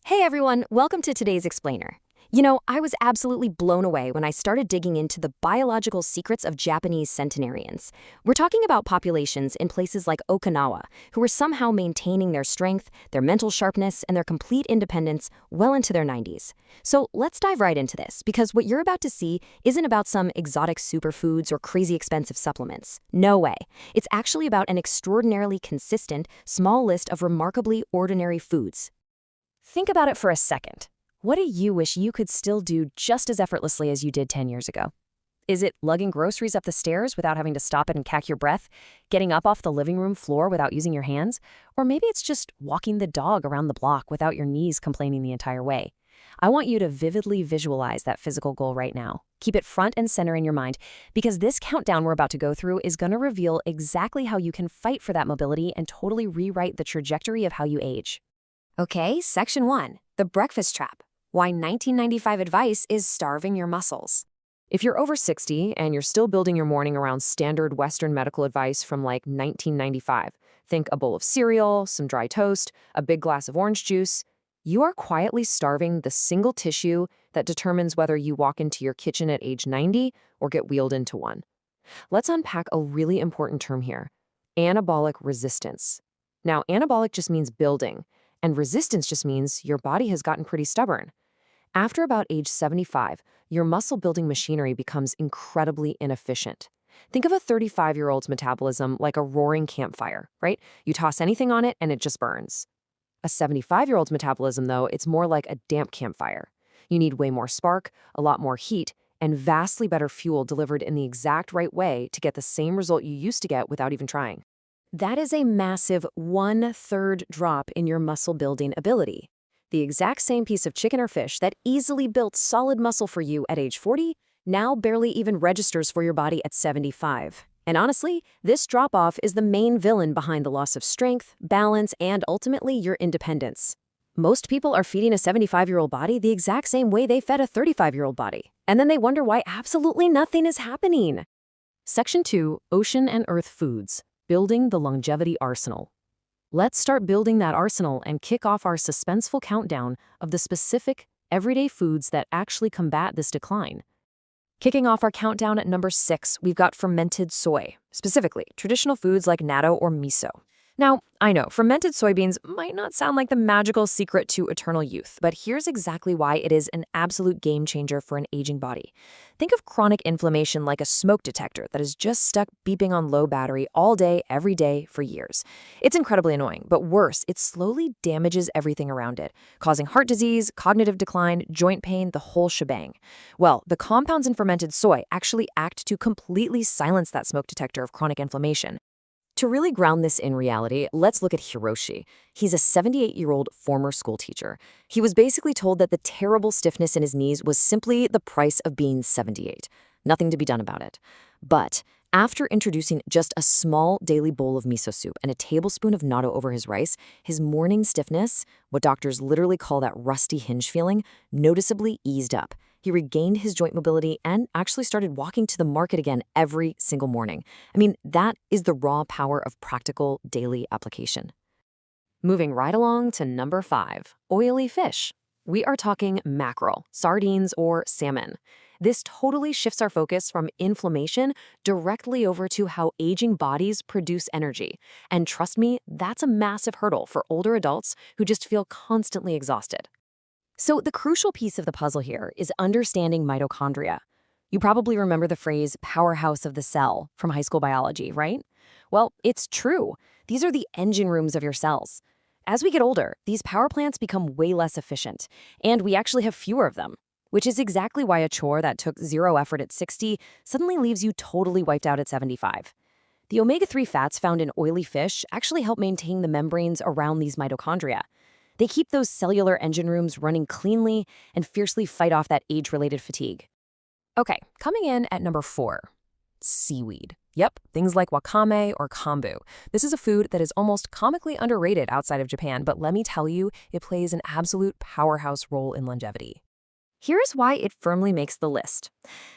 Hey everyone, welcome to today's Explainer. I was absolutely blown away when I started digging into the biological secrets of Japanese centenarians. We're talking about populations in places like Okinawa, who are somehow maintaining their strength, their mental sharpness, and their complete independence well into their 90s. So let's dive right into this, because what you're about to see isn't about some exotic superfoods or crazy expensive supplements. No way. It's actually about an extraordinarily consistent, small list of remarkably ordinary foods. Think about it for a second. What do you wish you could still do just as effortlessly as you did 10 years ago? Is it lugging groceries up the stairs without having to stop it and catch your breath? Getting up off the living room floor without using your hands? Or maybe it's just walking the dog around the block without your knees complaining the entire way. I want you to vividly visualize that physical goal right now. Keep it front and center in your mind, because this countdown we're about to go through is going to reveal exactly how you can fight for that mobility and totally rewrite the trajectory of how you age. Okay, Section 1, the breakfast trap. Why 1995 advice is starving your muscles. If you're over 60 and you're still building your morning around standard Western medical advice from like 1995, think a bowl of cereal, some dry toast, a big glass of orange juice, you are quietly starving the single tissue that determines whether you walk into your kitchen at age 90 or get wheeled into one. Let's unpack a really important term here: anabolic resistance. Now, anabolic just means building, and resistance just means your body has gotten pretty stubborn. After about age 75, your muscle-building machinery becomes incredibly inefficient. Think of a 35-year-old's metabolism like a roaring campfire, right? You toss anything on it and it just burns. A 75-year-old's metabolism, though, it's more like a damp campfire. You need way more spark, a lot more heat, and vastly better fuel delivered in the exact right way to get the same result you used to get without even trying. That is a massive 1/3 drop in your muscle-building ability. The exact same piece of chicken or fish that easily built solid muscle for you at age 40 now barely even registers for your body at 75. And honestly, this drop-off is the main villain behind the loss of strength, balance, and ultimately your independence. Most people are feeding a 75-year-old body the exact same way they fed a 35-year-old body, and then they wonder why absolutely nothing is happening. Section 2, Ocean and Earth Foods. Building the longevity arsenal. Let's start building that arsenal and kick off our suspenseful countdown of the specific, everyday foods that actually combat this decline. Kicking off our countdown at number 6, we've got fermented soy, specifically traditional foods like natto or miso. Now, I know, fermented soybeans might not sound like the magical secret to eternal youth, but here's exactly why it is an absolute game changer for an aging body. Think of chronic inflammation like a smoke detector that is just stuck beeping on low battery all day, every day, for years. It's incredibly annoying, but worse, it slowly damages everything around it, causing heart disease, cognitive decline, joint pain, the whole shebang. Well, the compounds in fermented soy actually act to completely silence that smoke detector of chronic inflammation. To really ground this in reality, let's look at Hiroshi. He's a 78-year-old former school teacher. He was basically told that the terrible stiffness in his knees was simply the price of being 78. Nothing to be done about it. But after introducing just a small daily bowl of miso soup and a tablespoon of natto over his rice, his morning stiffness, what doctors literally call that rusty hinge feeling, noticeably eased up. He regained his joint mobility and actually started walking to the market again every single morning. I mean, that is the raw power of practical daily application. Moving right along to number 5, oily fish. We are talking mackerel, sardines, or salmon. This totally shifts our focus from inflammation directly over to how aging bodies produce energy. And trust me, that's a massive hurdle for older adults who just feel constantly exhausted. So the crucial piece of the puzzle here is understanding mitochondria. You probably remember the phrase powerhouse of the cell from high school biology, right? Well, it's true. These are the engine rooms of your cells. As we get older, these power plants become way less efficient, and we actually have fewer of them, which is exactly why a chore that took zero effort at 60 suddenly leaves you totally wiped out at 75. The omega-3 fats found in oily fish actually help maintain the membranes around these mitochondria. They keep those cellular engine rooms running cleanly and fiercely fight off that age-related fatigue. Okay, coming in at number 4, seaweed. Yep, things like wakame or kombu. This is a food that is almost comically underrated outside of Japan, but let me tell you, it plays an absolute powerhouse role in longevity. Here's why it firmly makes the list.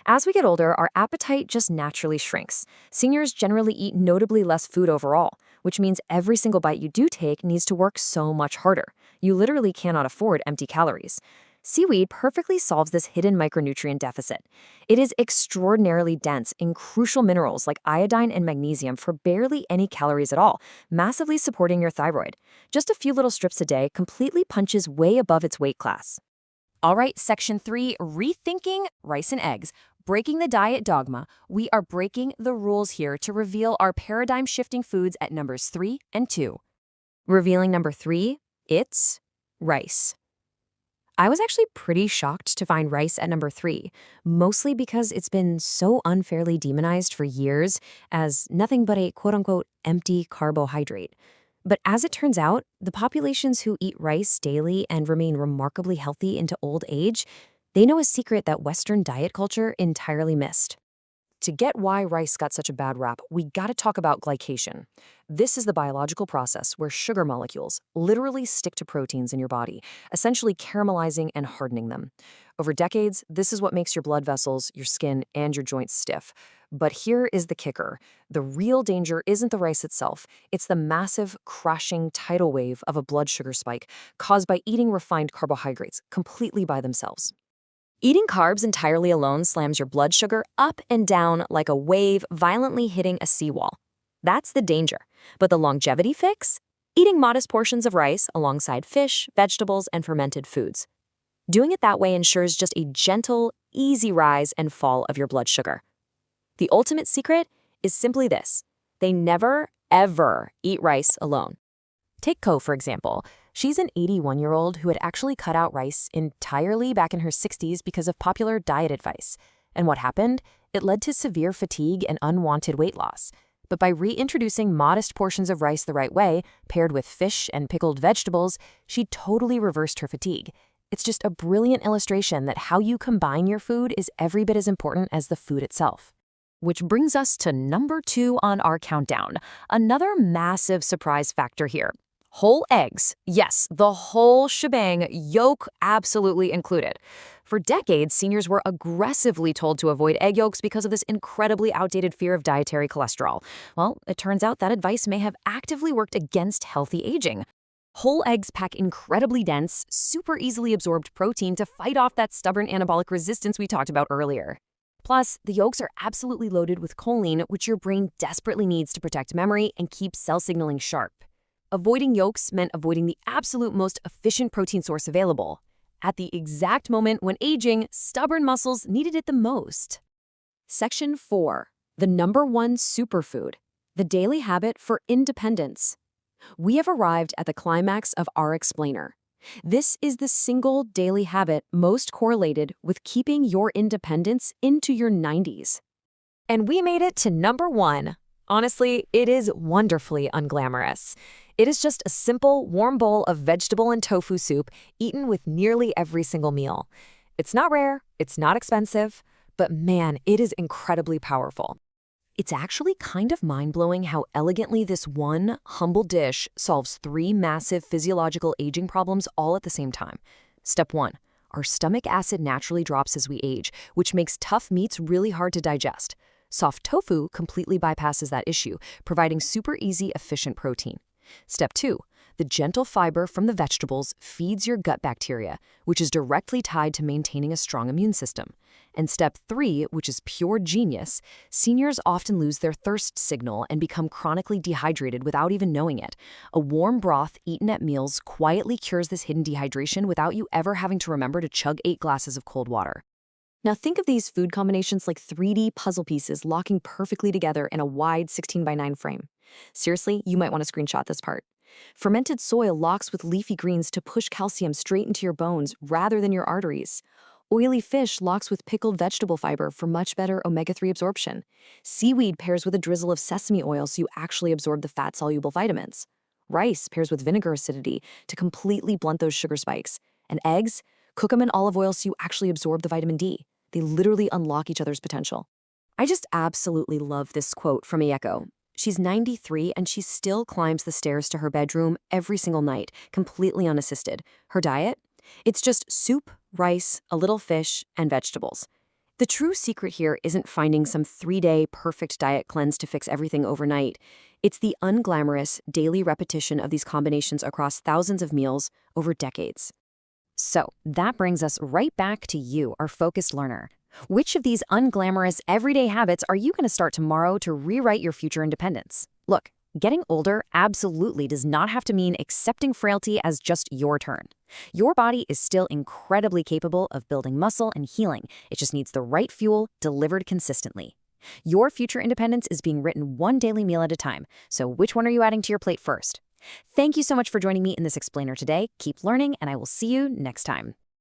As we get older, our appetite just naturally shrinks. Seniors generally eat notably less food overall, which means every single bite you do take needs to work so much harder. You literally cannot afford empty calories. Seaweed perfectly solves this hidden micronutrient deficit. It is extraordinarily dense in crucial minerals like iodine and magnesium for barely any calories at all, massively supporting your thyroid. Just a few little strips a day completely punches way above its weight class. All right, Section 3, Rethinking Rice and Eggs. Breaking the diet dogma, we are breaking the rules here to reveal our paradigm-shifting foods at numbers 3 and 2. Revealing number 3, it's rice. I was actually pretty shocked to find rice at number 3, mostly because it's been so unfairly demonized for years as nothing but a quote-unquote empty carbohydrate. But as it turns out, the populations who eat rice daily and remain remarkably healthy into old age, they know a secret that Western diet culture entirely missed. To get why rice got such a bad rap, we gotta talk about glycation. This is the biological process where sugar molecules literally stick to proteins in your body, essentially caramelizing and hardening them. Over decades, this is what makes your blood vessels, your skin, and your joints stiff. But here is the kicker. The real danger isn't the rice itself. It's the massive, crashing tidal wave of a blood sugar spike caused by eating refined carbohydrates completely by themselves. Eating carbs entirely alone slams your blood sugar up and down like a wave violently hitting a seawall. That's the danger. But the longevity fix? Eating modest portions of rice alongside fish, vegetables, and fermented foods. Doing it that way ensures just a gentle, easy rise and fall of your blood sugar. The ultimate secret is simply this. They never, ever eat rice alone. Take Ko, for example. She's an 81-year-old who had actually cut out rice entirely back in her 60s because of popular diet advice. And what happened? It led to severe fatigue and unwanted weight loss. But by reintroducing modest portions of rice the right way, paired with fish and pickled vegetables, she totally reversed her fatigue. It's just a brilliant illustration that how you combine your food is every bit as important as the food itself. Which brings us to number 2 on our countdown. Another massive surprise factor here. Whole eggs. Yes, the whole shebang, yolk absolutely included. For decades, seniors were aggressively told to avoid egg yolks because of this incredibly outdated fear of dietary cholesterol. Well, it turns out that advice may have actively worked against healthy aging. Whole eggs pack incredibly dense, super easily absorbed protein to fight off that stubborn anabolic resistance we talked about earlier. Plus, the yolks are absolutely loaded with choline, which your brain desperately needs to protect memory and keep cell signaling sharp. Avoiding yolks meant avoiding the absolute most efficient protein source available, at the exact moment when aging, stubborn muscles needed it the most. Section 4. The number 1 superfood. The daily habit for independence. We have arrived at the climax of our explainer. This is the single daily habit most correlated with keeping your independence into your 90s. And we made it to number 1. Honestly, it is wonderfully unglamorous. It is just a simple, warm bowl of vegetable and tofu soup eaten with nearly every single meal. It's not rare, it's not expensive, but man, it is incredibly powerful. It's actually kind of mind-blowing how elegantly this one humble dish solves 3 massive physiological aging problems all at the same time. Step 1. Our stomach acid naturally drops as we age, which makes tough meats really hard to digest. Soft tofu completely bypasses that issue, providing super easy, efficient protein. Step 2. The gentle fiber from the vegetables feeds your gut bacteria, which is directly tied to maintaining a strong immune system. And step 3, which is pure genius, seniors often lose their thirst signal and become chronically dehydrated without even knowing it. A warm broth eaten at meals quietly cures this hidden dehydration without you ever having to remember to chug 8 glasses of cold water. Now think of these food combinations like 3D puzzle pieces locking perfectly together in a wide 16:9 frame. Seriously, you might want to screenshot this part. Fermented soy locks with leafy greens to push calcium straight into your bones rather than your arteries. Oily fish locks with pickled vegetable fiber for much better omega-3 absorption. Seaweed pairs with a drizzle of sesame oil so you actually absorb the fat-soluble vitamins. Rice pairs with vinegar acidity to completely blunt those sugar spikes. And eggs, cook them in olive oil so you actually absorb the vitamin D. They literally unlock each other's potential. I just absolutely love this quote from Ayeko. She's 93 and she still climbs the stairs to her bedroom every single night, completely unassisted. Her diet? It's just soup, rice, a little fish, and vegetables. The true secret here isn't finding some 3-day perfect diet cleanse to fix everything overnight. It's the unglamorous daily repetition of these combinations across thousands of meals over decades. So, that brings us right back to you, our focused learner. Which of these unglamorous everyday habits are you going to start tomorrow to rewrite your future independence? Look, getting older absolutely does not have to mean accepting frailty as just your turn. Your body is still incredibly capable of building muscle and healing. It just needs the right fuel delivered consistently. Your future independence is being written one daily meal at a time, so which one are you adding to your plate first? Thank you so much for joining me in this explainer today. Keep learning, and I will see you next time.